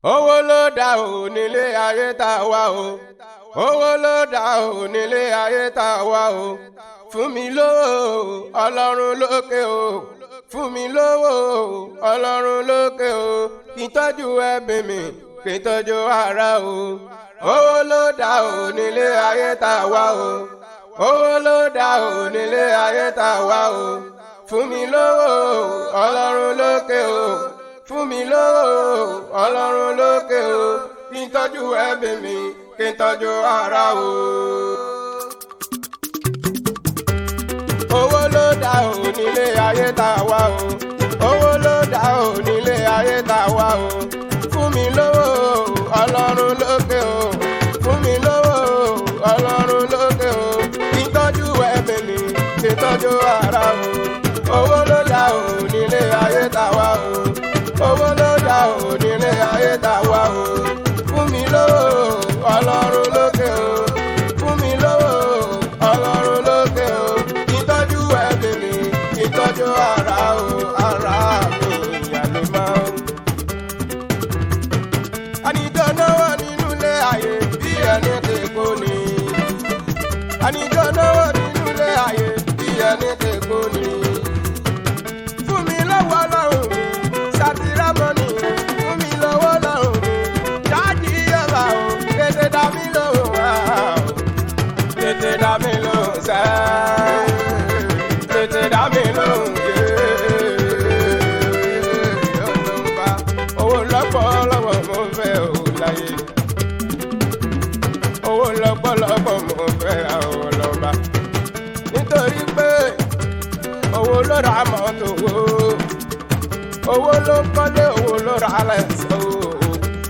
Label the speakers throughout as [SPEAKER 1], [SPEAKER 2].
[SPEAKER 1] owó ló dá o nílé ayé tá wà o. owó ló dá o nílé ayé tá wà o. fún mi lówó ọlọ́run lókè o. fún mi lówó ọlọ́run lókè o. kí n tọ́jú ẹbí mi kí n tọ́jú ara o. owó ló dá o nílé ayé tá wà o. owó ló dá o nílé ayé tá wà o. fún mi lówó ọlọ́run lókè o. fún mi lówó ọlọ́run lókè o. kí n tọ́jú ẹbí mi kí n tọ́jú ara o. owó ló dá o nílé ayé tá wà o. owó ló dá o nílé ayé tá wà o. fún mi lówó ọlọ́run lókè o. fún mi lówó ọlọ́run lókè o. kí n tọ́jú ẹbí mi kí n tọ́jú ara o. owó ló dá o nílé ayé tá wà o. owó ló dá o nílé ayé tá wà o. fún mi lówó ọlọ́run lókè o. fún mi lówó ọlọ́run lókè o. kí n tọ́jú ẹbí mi kí n tọ́jú ara o. ara mi ìyàló máa ń. àníjọ náwó nínú ilé ayé bí ẹni tí kò ní. àníjọ náwó nínú ilé ayé bí ẹni tí kò ní. fún mi lọ́wọ́ ọlọ́run mi sátìrámọ́nì. fún mi lọ́wọ́ ọlọ́run mi dájú yọ̀bà o. tètè dá mi lóhùn wá o. tètè dá mi lóhùn sẹ́. tètè dá mi lóhùn yé. ọlọ́mọba owó lọ́pọ̀lọpọ̀ mo fẹ́ o láyé. owó lọ́pọ̀lọpọ̀ mo fẹ́ o ọlọ́ba. nítorí pé owó ló ra mọ́tò o. owó ló ń kọ́lé owó ló ra lẹ́sẹ̀ o.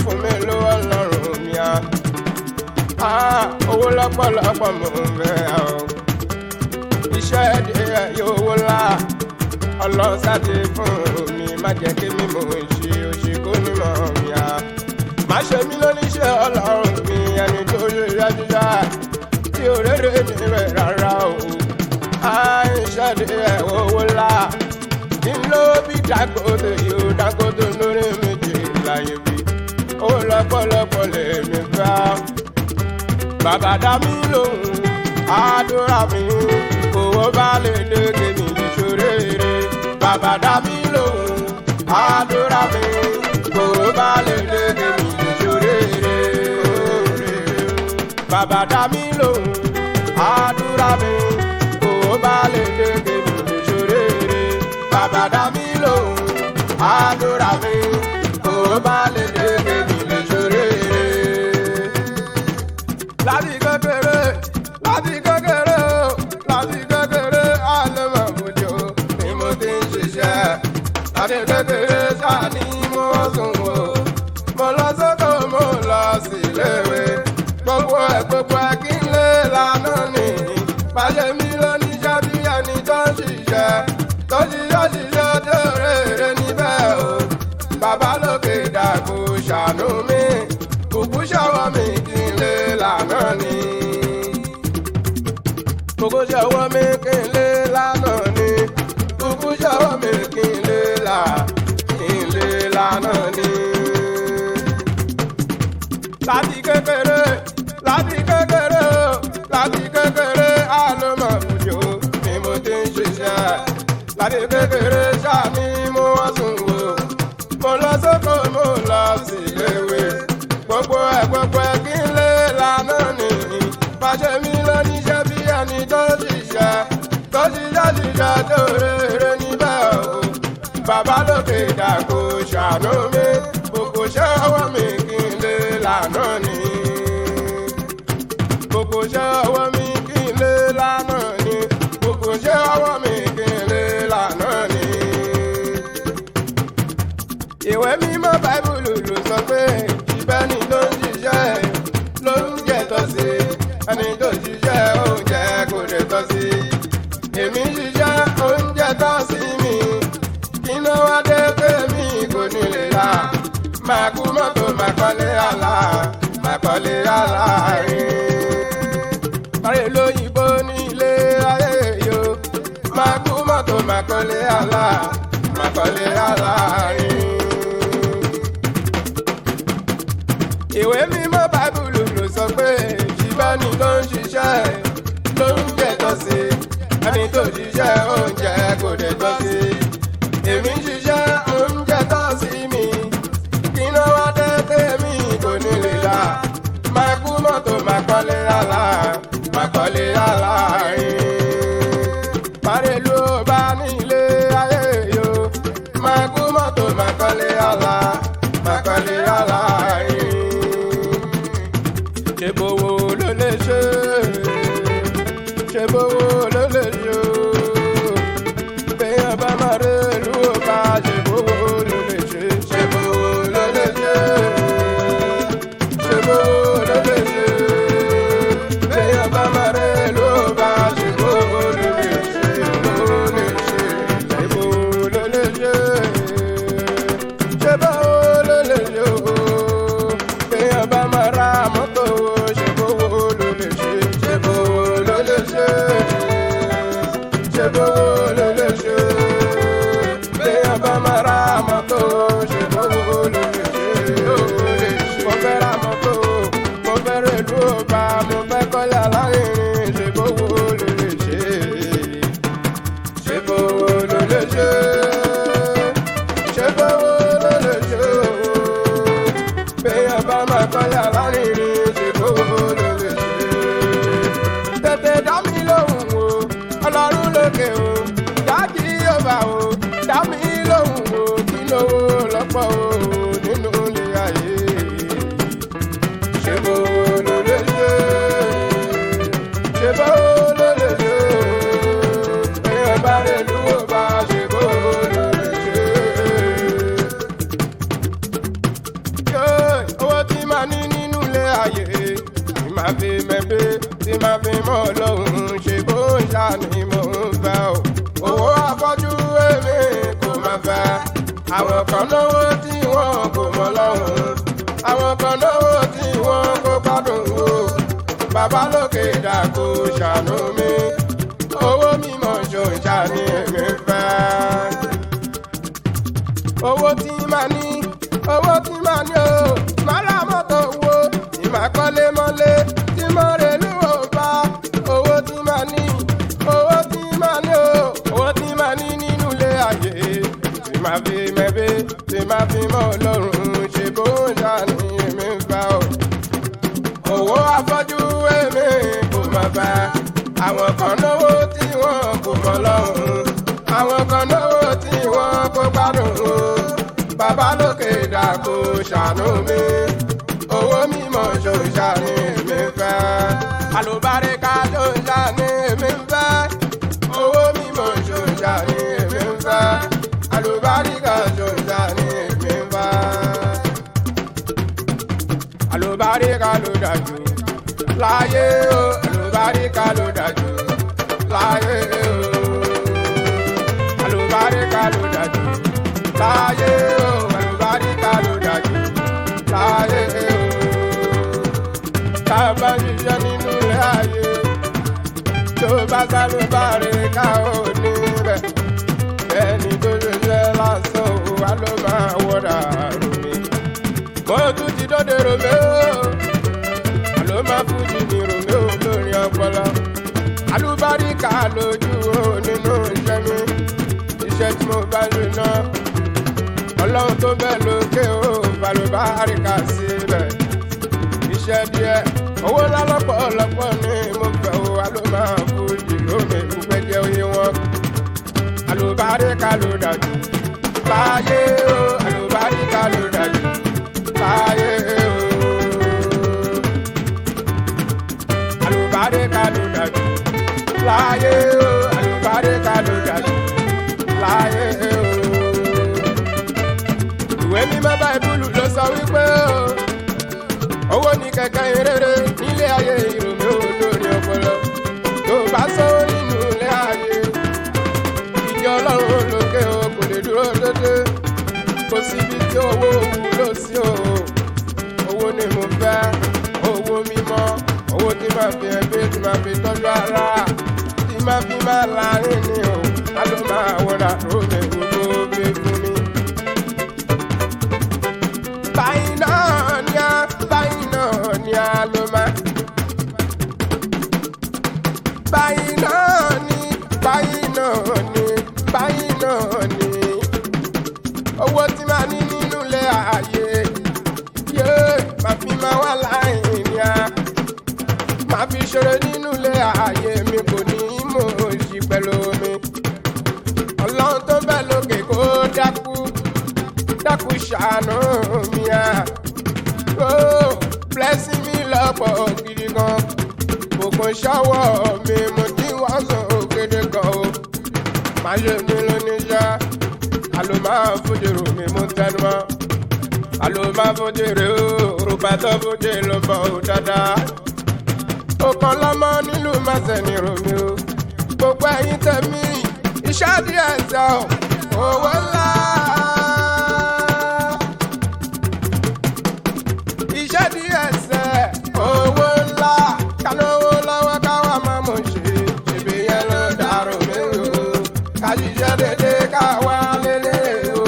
[SPEAKER 1] fún mi ló ọlọ́run mi á. owó lọ́pọ̀lọpọ̀ mo fẹ́ o. iṣẹ́ díẹ̀ yóò la ọlọ́sàdé fún mi má jẹ́ kí mi mò ń ṣe òṣèkó nímọ̀ mi á. má ṣe mí lóníṣẹ́ ọlọ́run mi ẹni tó ṣe yájúyá tí òréré níbẹ̀ rárá o. iṣẹ́ díẹ̀ owó la kí n ló bí Dangote yóò Dangote lórí méjì láyé bí. owó lọ́pọ̀lọpọ̀ lèmi fẹ́. bàbá dá mi lóhùn àdúrà mi owó bá lè dé kémi ìṣòro èrè. bàbá dá mi lóhùn àdúrà mi owó bá lè dé kémi ìṣòro èrè. bàbá dá mi lóhùn àdúrà mi owó bá lè dé kémi ìṣòro èrè. bàbá dá mi lóhùn àdúrà mi owó bá lè dé kémi ìṣòro èrè. láti kékeré láti kékeré o láti kékeré àlọ́mọ̀ òjò ni mo ti ń ṣiṣẹ́. láti kékeré sani mo sùn o. mo lọ sóko mo lọ síléèwé. gbogbo ẹ̀ kí n lè lànà ní. bàjẹ́ mi ló níṣẹ́ bí ẹni tó ń ṣiṣẹ́. tó ṣiṣẹ́ tó rere níbẹ̀ o. bàbá lókè dàgbò ṣàánú mi. kùkú ṣọwọ́ mi kí n lè lànà ní. kùkú ṣọwọ́ mi kí n lè lànà ní. kùkú ṣọwọ́ mi kí n lè lànà ní. láti kékeré láti kékeré o láti kékeré àlọ́mọ̀ òjò ni mo ti ń ṣiṣẹ́. láti kékeré sani mo wá sùn wò. mo lọ sóko mo lọ síléèwé. gbogbo ẹ̀ kí n lè lànà ní. bàjẹ́ mi lọ níṣẹ́ bí ẹni tó ṣiṣẹ́. tó ṣiṣẹ́ tó rere níbẹ̀ o. bàbá lókè dàgbò ṣàánú mi. gbogbo ṣẹ́ ọwọ́ mi kí n lè lànà ní. gbogbo ṣẹ́ ọwọ́ mi kí n lè lànà ní. gbogbo ṣẹ́ ọwọ́ mi kí n lè lànà ní. ìwé mímọ́ báíbùlù ló sọ pé ìbẹ́ni tó ń ṣiṣẹ́ ló ń jẹ tọ́ sí. ẹni tó ṣiṣẹ́ oúnjẹ kò lè tọ́ sí. èmi ṣiṣẹ́ oúnjẹ tọ́ sí mi. iná wá dé pé mi kò ní lè la. máa kú mọ́tò máa kọ́lé àlá máa kọ́lé àlá rìn. ọ̀rẹ́ lóyìnbó ní ilé ayé yo. máa kú mọ́tò máa kọ́lé àlá máa kọ́lé àlá rìn. ìwé mímọ́ báíbùlù ló sọ pé ṣìbẹ́ni tó ń ṣiṣẹ́ ló ń jẹ̀tọ́ sí ẹni tó ṣiṣẹ́ oúnjẹ kò dẹ̀ tọ́ sí èmi ń ṣiṣẹ́ oúnjẹ tọ́ sí mi kí ló wá dé tèmi kò ní lè la máa kú mọ́tò máa kọ́lé lálá máa kọ́lé lálá márèlú bá nílé ayé yo máa kú mọ́tò máa kọ́lé lálá máa kọ́lé lálá ṣe bówó ló lè ṣe ṣe bówó ló lè ṣe o bẹ́ẹ̀ bá máa rèlú bá ṣe bówó ló lè ṣe ṣe bówó ló lè ṣe ṣe bówó ló lè ṣe bẹ́ẹ̀ bá máa rèlú bá ṣe bówó ló lè ṣe ló lè ṣe ṣe bówó ló lè ṣe ṣe bówó ló lè ṣe o bẹ́ẹ̀ bá máa ra mọ́tò ṣe bówó ló lè ṣe ṣe bówó ló lè ṣe ṣe bówó ló lè ṣe bẹ́ẹ̀ bá máa ra mọ́tò ṣe bówó ló lè ṣe ló lè ṣe mo fẹ́ ra mọ́tò mo fẹ́ rèlú ọba mo fẹ́ kọ́lé alárinrin ṣe bówó ló lè ṣe ṣe bówó ló lè ṣe ṣe bówó ló lè ṣe bẹ́ẹ̀ bá máa kọ́lé alárinrin ṣe bówó ló lè ṣe tètè dá mi lóhùn o ọlọ́run lókè o dájú yóò bá o dá mi lóhùn o kí lówó lọ́pọ̀ o nínú ilé ayé ṣe bówó ló lè ṣe ṣe bówó ló lè ṣe bẹ́ẹ̀ bá rẹ̀ lúwò bá ṣe bówó ló lè ṣe. Owó tí màá ní nínú ilé ayé tí màá fi mẹ́bẹ́ tí màá fi mọ́ lọ́hùn ṣe bó ń ṣàní mò ń fẹ́ o. Owó afọ́jú èmi kò máa fẹ́. Àwọn kan náwó tí wọ́n kò mọ̀ lọ́hùn. Àwọn kan náwó tí wọ́n kò gbádùn o. Bàbá lókè dàkú ṣàánú mi. Owó mímọ́ ṣòǹṣà ni èmi fẹ́. Owó tí màá ní o máa ra mọ́tò wo tí máa kọ́lé mọ́lé tí mo rè lú ọba owó tí máa ní o owó tí máa ní nínú ilé ayé tí máa fi mẹ́bẹ́ tí máa fi mọ́ ọlọ́run ṣe bó ń ṣàní èmi ń fẹ́ o. Owó afọ́jú èmi kò mọ̀ fẹ́. Àwọn kan náwó tí wọ́n kò mọ̀ lọ́hùn. Àwọn kan náwó tí wọ́n kò gbádùn o. Bàbá lókè dàkú ṣàánú mi. Owó mímọ́ ṣòǹṣà ni èmi fẹ́. Àlùbáríkà ṣòǹṣà ni èmi fẹ́. Owó mímọ́ ṣòǹṣà ni èmi fẹ́. Àlùbáríkà ṣòǹṣà ni èmi fẹ́. Àlùbáríkà ló dájú láyé o. Àlùbáríkà ló dájú láyé o. Àlùbáríkà ló dájú láyé o. Àlùbáríkà ló dájú láyé o. Tá a bá ṣiṣẹ́ nínú ilé ayé tó bá sálùbáríkà ò ní bẹ̀. Ẹni tó ṣiṣẹ́ lásán o wá ló máa wọ́dà rumi. Mo tún ti dọ́dẹ Romeo ló máa fújì ní Romeo lórí ọpọlọ. Àlùbáríkà lójú o nínú iṣẹ́ mi. Iṣẹ́ tí mo bá ṣe náà ọlọ́run tó bẹ́ẹ̀ lókè o àlùbáríkà síbẹ̀. Iṣẹ́ díẹ̀ owó lọ́pọ̀lọpọ̀ ni mo fẹ́ o wá ló máa fújì lómi ìfúnpẹ́ jẹ́ oyé wọn. Àlùbáríkà ló dájú láyé o. Àlùbáríkà ló dájú láyé o. Àlùbáríkà ló dájú láyé o. Àlùbáríkà ló dájú láyé o. Ìwé mímọ́ báíbùlù ló sọ wípé owó ní kẹ̀kẹ́ ìrere nílé ayé ìrònú lórí ọpọlọ. Tó bá sọ nínú ilé ayé ìjọ ọlọ́run lókè o kò lè dúró dédé. Kò síbi tí owó wúlò sí o. Owó ni mo fẹ́, owó mímọ́, owó tí máa fi ẹbí tí máa fi tọ́jú ara tí máa fi máa láàrin ni o. A ló máa wọra lóde gbogbo gbé fún mi. Báyìí náà ni a báyìí. ìṣòro nínú ilé ayé mi kò ní mò ń ṣí pẹ̀lú mi. Ọlọ́run tó bẹ lókè kó dákú ṣàánú mi à. Blessing mi lọ́pọ̀ gidi gan. Gbogbo ṣọ́wọ́ mi mo ti wọ́n sọ ògèdè gan o. Má ṣe mi lóníṣẹ́, àlò máa fojú rò mí mú tẹnu mọ́. Àlò máa fojú rè ó, rògbà tó fojú ló bọ̀ ó dáadáa. Ọ̀kan lọ́mọ nílùú Màsẹ̀ni rò mí o. Gbogbo ẹ̀yin tẹ̀mí, iṣẹ́ díẹ̀ sọ, owó ńlá. Iṣẹ́ díẹ̀ sẹ́, owó ńlá. Kálówó lọ́wọ́ káwá máa mọ̀ ṣe, ṣèbí yẹn ló dàrú mi o. Ká ṣiṣẹ́ dédé káwá lélẹ̀ o.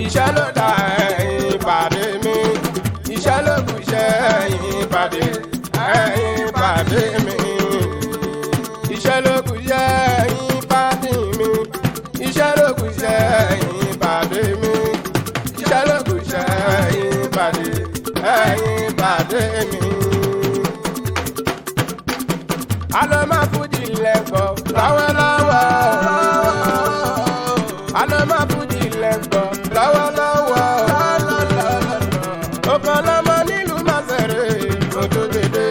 [SPEAKER 1] Iṣẹ́ ló dà ẹ̀yìn pàdé mi. Iṣẹ́ ló kù iṣẹ́ ẹ̀yìn pàdé mi. Iṣẹ́ ló kù iṣẹ́ ẹ̀yìn pàdé mi. Iṣẹ́ ló kù iṣẹ́ ẹ̀yìn pàdé mi. Iṣẹ́ ló kù iṣẹ́ ẹ̀yìn pàdé mi. Àlọ́ máa fújì lẹ́kọ̀ọ́ lọ́wọ́lọ́wọ́. Àlọ́ máa fújì lẹ́kọ̀ọ́ lọ́wọ́lọ́wọ́. Ọ̀kan lọ́mọ nílùú Màsẹ̀rẹ̀ òdòdó.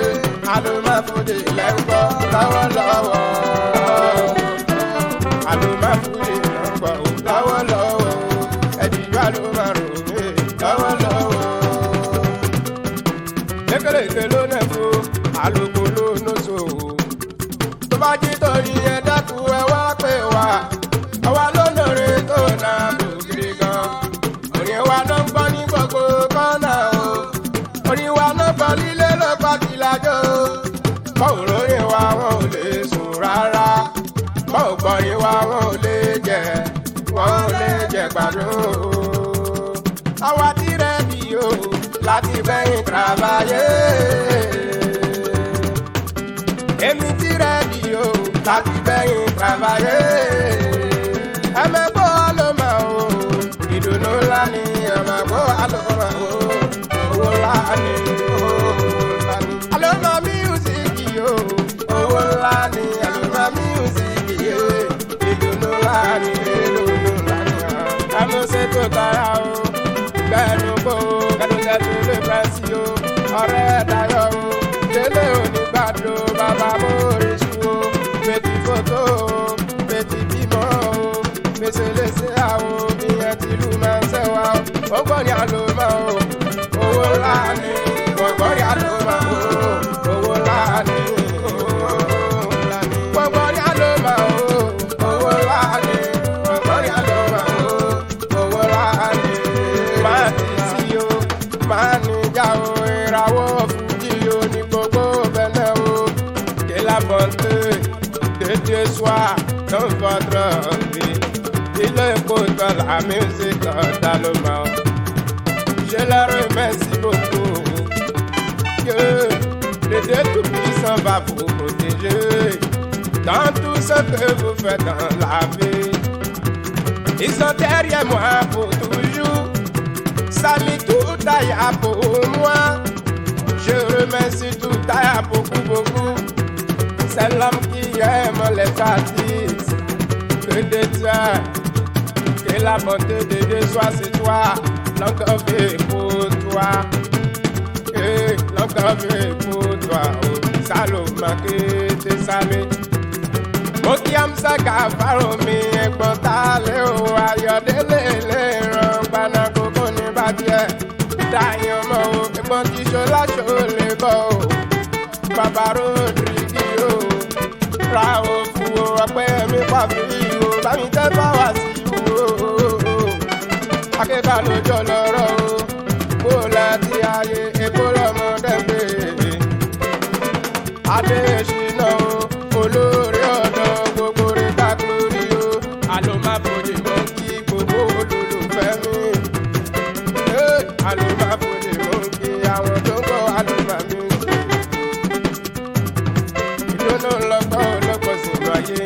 [SPEAKER 1] Àlọ́ máa fújì lẹ́kọ̀ọ́ lọ́wọ́lọ́wọ́. Àlọ́ máa fújì lẹ́kọ̀ọ́ lọ́wọ́lọ́wọ́. Ẹ̀dìjú àlọ́ máa rò mí lọ́wọ́lọ́wọ́. Lékelèké ló nẹ̀fọ́, àlòkò ló nóso. Tó bá jí torí ẹ dákú ẹ wá pè wá. Àwa ló lóore tó náà bò gidi gan. Orin wa ló ń gbọ́ ní gbogbo kọ́nà o. Orin wa ló gbọ́ lílé ló pa kìlájọ́ o. Bọ́ọ̀ lórin wa wọn ò lè sùn rárá. Bọ́ọ̀ gbọ́rin wa wọn ò lè jẹ gbádùn o. Àwa ti rẹ́dì o láti bẹ́yìn travayé. Èmi ti rẹ́dì o láti bẹ́yìn travayé. Ẹ̀mẹ́gbọ́ àlọ́mà o, ìdùnnú ńlá ni ẹ̀mẹ́gbọ́ àlọ́mà o, owó ńlá ni àlọ́mà míùsìkì o, owó ńlá ni àlọ́mà míùsìkì o, ìdùnnú ńlá ni àmọ́sẹ́ tó tara o, gbẹ́nu bò ó, kẹ́dùnjẹ́ tó lè fẹ́ sí o, ọ̀rẹ́ dayọ̀ o, délé onígbàdo bàbá mórìṣù o, bètì fòtò o, bètì bímọ o, mèsèlèsè àwọ̀ ìyẹn tìlú máa ń sẹ́wà o, gbọ́gbọ́n ni àlọ́mà o, owó ńlá ni, gbọ́gbọ́n ni àlọ́mà o, owó ńlá ni, gbọ́gbọ́n ni àlọ́mà o, owó ńlá ni, gbọ́gbọ́n ni àlọ́mà o, owó ńlá ni. Máa ti sí o, máa níjà o, ìràwọ̀ fújì o ní gbogbo bẹ́lẹ̀ o. Que la bonté de Dieu soit dans votre vie. Il écoute la musique d'Allemand. Je le remercie beaucoup. Que le Dieu Tout-Puissant va vous protéger dans tout ce que vous faites dans la vie. Ils sont derrière moi pour toujours. Samy tout aille pour moi. Je remercie tout aille beaucoup. C'est l'homme qui aime les artistes. Que de Dieu, que la bonté de Dieu soit sur toi. L'encore fait pour toi. Que l'encore fait pour toi. Oh, Saloma que te salue. Mokiam Saka Faromi Ekbotale o Ayọ̀délé lè ràn gbaná kókó ní bàbíẹ̀. Dáyọ̀ mọ́ o, ẹ̀gbọ́n ti ṣọlá ṣọlẹ̀ bọ̀ o. Bàbá Rodrigi o, ra òfu o, ọpẹ́ mi pàfi o, bámi tẹ́ bá wá sí o. Akẹ́kọ̀ọ́ lójó lọ́rọ̀ o, kó láti ayé èkó lọ́mọdé gbé. Adé ṣìnà o, olórí ọ̀dọ́ gbogbo rẹ̀ kákúrí o. Àlọ́ máa bòde mọ́ kí gbogbo olólùfẹ́ mi. Àlọ́ máa bòde mọ́ kí àwọn tó ń bọ̀ àlọ́ máa mi. Ìdùnnú lọ́pọ̀ sínú ayé.